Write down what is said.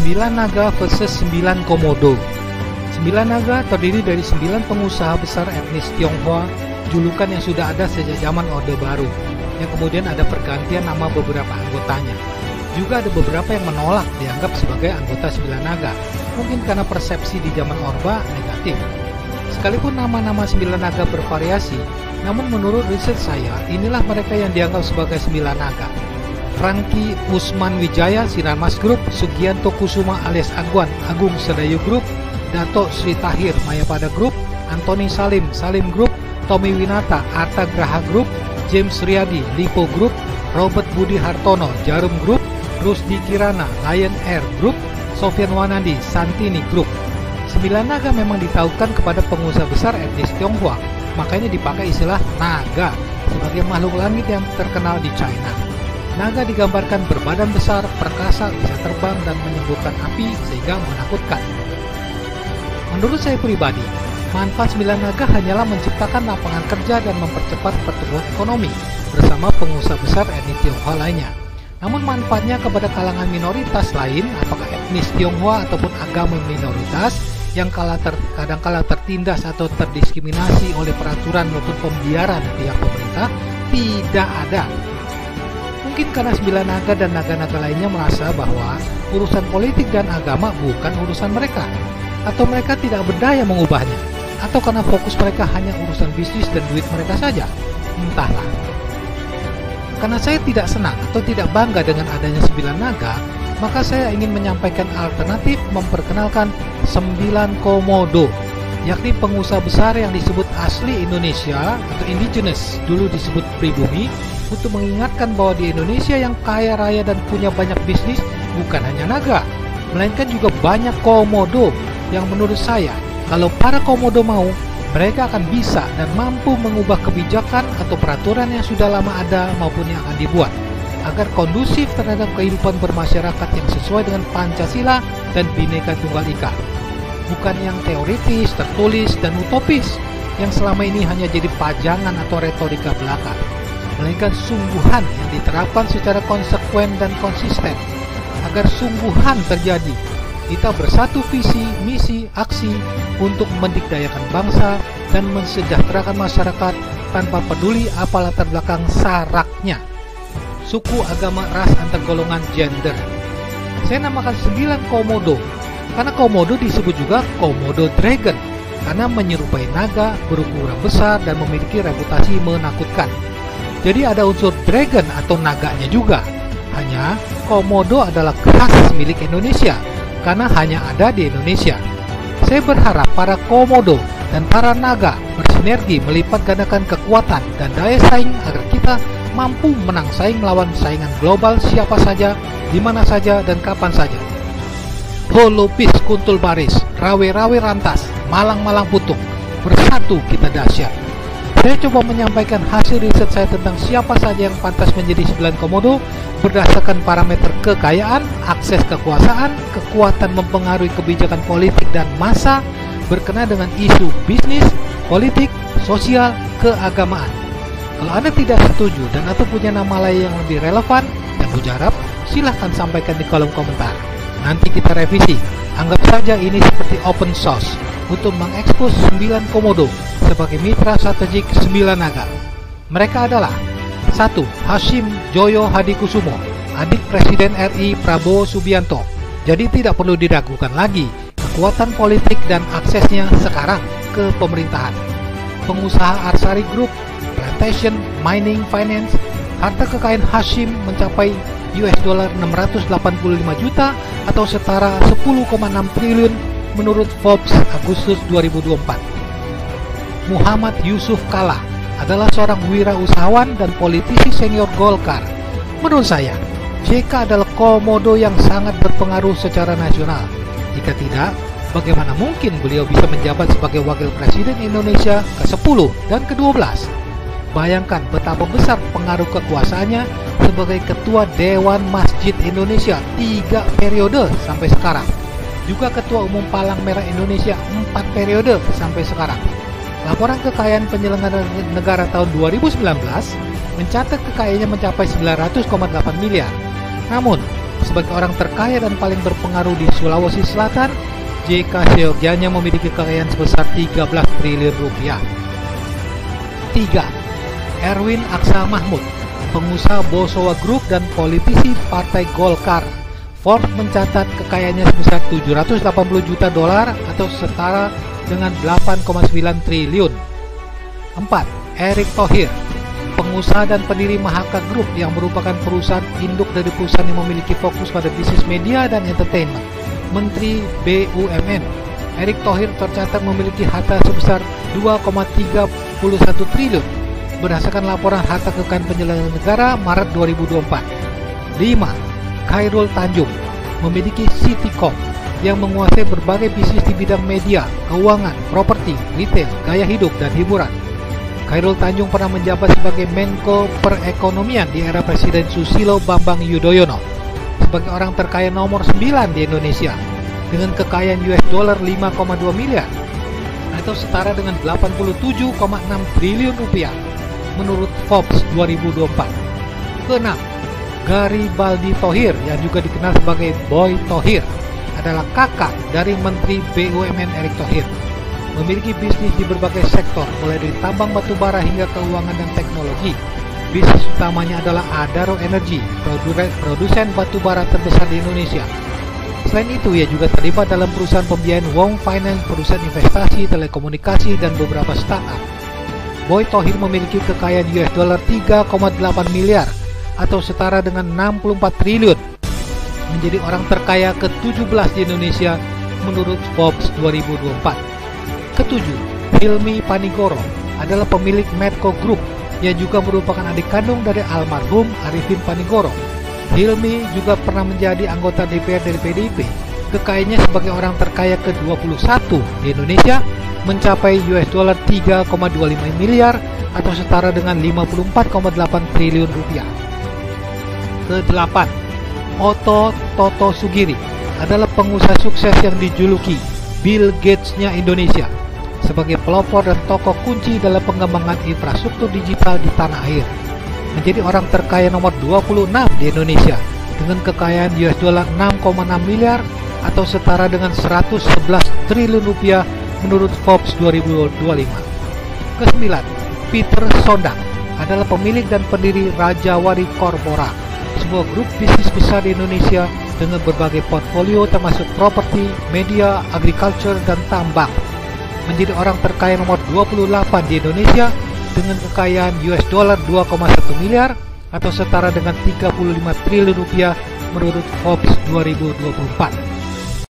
9 naga versus 9 komodo. 9 naga terdiri dari 9 pengusaha besar etnis Tionghoa, julukan yang sudah ada sejak zaman Orde Baru, yang kemudian ada pergantian nama beberapa anggotanya. Juga ada beberapa yang menolak dianggap sebagai anggota 9 naga, mungkin karena persepsi di zaman Orba negatif. Sekalipun nama-nama 9 naga bervariasi, namun menurut riset saya, inilah mereka yang dianggap sebagai 9 naga. Rangki Usman Wijaya, Sinarmas Group, Sugianto Kusuma alias Agwan, Agung Sedayu Group, Dato Sri Tahir, Mayapada Group, Antoni Salim, Salim Group, Tommy Winata, Arta Graha Group, James Riyadi, Lipo Group, Robert Budi Hartono, Jarum Group, Rusdi Kirana, Lion Air Group, Sofian Wanandi, Santini Group. 9 naga memang ditaukan kepada pengusaha besar etnis Tionghoa, makanya dipakai istilah naga sebagai makhluk langit yang terkenal di China. Naga digambarkan berbadan besar, perkasa, bisa terbang dan menyemburkan api sehingga menakutkan. Menurut saya pribadi, manfaat 9 naga hanyalah menciptakan lapangan kerja dan mempercepat pertumbuhan ekonomi bersama pengusaha besar etnis Tionghoa lainnya. Namun manfaatnya kepada kalangan minoritas lain, apakah etnis Tionghoa ataupun agama minoritas yang kadang-kala tertindas atau terdiskriminasi oleh peraturan maupun pembiaran pihak pemerintah, tidak ada. Mungkin karena 9 naga dan naga-naga lainnya merasa bahwa urusan politik dan agama bukan urusan mereka, atau mereka tidak berdaya mengubahnya, atau karena fokus mereka hanya urusan bisnis dan duit mereka saja, entahlah. Karena saya tidak senang atau tidak bangga dengan adanya 9 naga, maka saya ingin menyampaikan alternatif memperkenalkan 9 komodo, yakni pengusaha besar yang disebut asli Indonesia atau indigenous, dulu disebut pribumi, untuk mengingatkan bahwa di Indonesia yang kaya raya dan punya banyak bisnis bukan hanya naga, melainkan juga banyak komodo yang menurut saya, kalau para komodo mau, mereka akan bisa dan mampu mengubah kebijakan atau peraturan yang sudah lama ada maupun yang akan dibuat, agar kondusif terhadap kehidupan bermasyarakat yang sesuai dengan Pancasila dan Bhinneka Tunggal Ika. Bukan yang teoritis, tertulis, dan utopis, yang selama ini hanya jadi pajangan atau retorika belaka, melainkan sungguhan yang diterapkan secara konsekuen dan konsisten, agar sungguhan terjadi. Kita bersatu visi, misi, aksi untuk mendikdayakan bangsa dan mensejahterakan masyarakat tanpa peduli apa latar belakang saraknya, suku, agama, ras, antar golongan, gender. Saya namakan 9 komodo, karena komodo disebut juga komodo dragon, karena menyerupai naga, berukuran besar dan memiliki reputasi menakutkan. Jadi ada unsur dragon atau naganya juga. Hanya komodo adalah khas milik Indonesia, karena hanya ada di Indonesia. Saya berharap para komodo dan para naga bersinergi melipat gandakan kekuatan dan daya saing agar kita mampu menang saing melawan saingan global siapa saja, di mana saja, dan kapan saja. Holopis kuntul baris, rawe-rawe rantas, malang-malang putuk, bersatu kita dahsyat. Saya coba menyampaikan hasil riset saya tentang siapa saja yang pantas menjadi 9 komodo berdasarkan parameter kekayaan, akses kekuasaan, kekuatan mempengaruhi kebijakan politik dan massa, berkenaan dengan isu bisnis, politik, sosial, keagamaan. Kalau Anda tidak setuju dan atau punya nama lain yang lebih relevan dan mujarab, silahkan sampaikan di kolom komentar. Nanti kita revisi. Anggap saja ini seperti open source untuk mengekspos 9 komodo sebagai mitra strategik 9 naga. Mereka adalah 1. Hashim Joyo Hadikusumo, adik Presiden RI Prabowo Subianto. Jadi tidak perlu diragukan lagi kekuatan politik dan aksesnya sekarang ke pemerintahan. Pengusaha Arsari Group, plantation, mining, finance. Harta kekayaan Hashim mencapai $685 juta atau setara 10,6 triliun menurut Forbes Agustus 2024. Muhammad Yusuf Kalla adalah seorang wirausahawan dan politisi senior Golkar. Menurut saya, JK adalah komodo yang sangat berpengaruh secara nasional. Jika tidak, bagaimana mungkin beliau bisa menjabat sebagai Wakil Presiden Indonesia ke-10 dan ke-12? Bayangkan betapa besar pengaruh kekuasaannya sebagai Ketua Dewan Masjid Indonesia 3 periode sampai sekarang. Juga Ketua Umum Palang Merah Indonesia 4 periode sampai sekarang. Laporan kekayaan penyelenggara negara tahun 2019 mencatat kekayaannya mencapai 900,8 miliar. Namun, Sebagai orang terkaya dan paling berpengaruh di Sulawesi Selatan, JK seyogianya memiliki kekayaan sebesar 13 triliun rupiah. 3. Erwin Aksa Mahmud, pengusaha Bosowa Group dan politisi Partai Golkar. Forbes mencatat kekayaannya sebesar 780 juta dolar atau setara dengan 8,9 triliun. 4. Erick Thohir, pengusaha dan pendiri Mahaka Group yang merupakan perusahaan induk dari perusahaan yang memiliki fokus pada bisnis media dan entertainment. Menteri BUMN, Erick Thohir tercatat memiliki harta sebesar 2,31 triliun berdasarkan laporan harta kekayaan penyelenggara negara Maret 2024. 5. Khairul Tanjung, memiliki Citycom yang menguasai berbagai bisnis di bidang media, keuangan, properti, retail, gaya hidup, dan hiburan. Khairul Tanjung pernah menjabat sebagai Menko Perekonomian di era Presiden Susilo Bambang Yudhoyono. Sebagai orang terkaya nomor 9 di Indonesia dengan kekayaan US dollar 5,2 miliar atau setara dengan 87,6 triliun rupiah menurut Forbes 2024. Keenam, Garibaldi Thohir yang juga dikenal sebagai Boy Thohir adalah kakak dari Menteri BUMN Erick Thohir. Memiliki bisnis di berbagai sektor mulai dari tambang batubara hingga keuangan dan teknologi. Bisnis utamanya adalah Adaro Energy, produsen batubara terbesar di Indonesia. Selain itu, ia juga terlibat dalam perusahaan pembiayaan Wong Finance, perusahaan investasi, telekomunikasi, dan beberapa startup. Boy Thohir memiliki kekayaan US dollar 3,8 miliar atau setara dengan 64 triliun, menjadi orang terkaya ke-17 di Indonesia menurut Forbes 2024. Ketujuh, Hilmi Panigoro adalah pemilik Medco Group yang juga merupakan adik kandung dari almarhum Arifin Panigoro. Hilmi juga pernah menjadi anggota DPR dari PDIP. Kekayaannya sebagai orang terkaya ke-21 di Indonesia mencapai US dollar 3,25 miliar atau setara dengan 54,8 triliun rupiah. Ke-8, Otto Toto Sugiri adalah pengusaha sukses yang dijuluki Bill Gates-nya Indonesia sebagai pelopor dan tokoh kunci dalam pengembangan infrastruktur digital di tanah air. Menjadi orang terkaya nomor 26 di Indonesia dengan kekayaan US dollar 6,6 miliar atau setara dengan 111 triliun rupiah menurut Forbes 2025. Ke-9, Peter Sondak adalah pemilik dan pendiri Rajawari Corpora, sebuah grup bisnis besar di Indonesia dengan berbagai portfolio termasuk properti, media, agriculture, dan tambang. Menjadi orang terkaya nomor 28 di Indonesia dengan kekayaan US dollar 2,1 miliar atau setara dengan 35 triliun rupiah menurut Forbes 2024.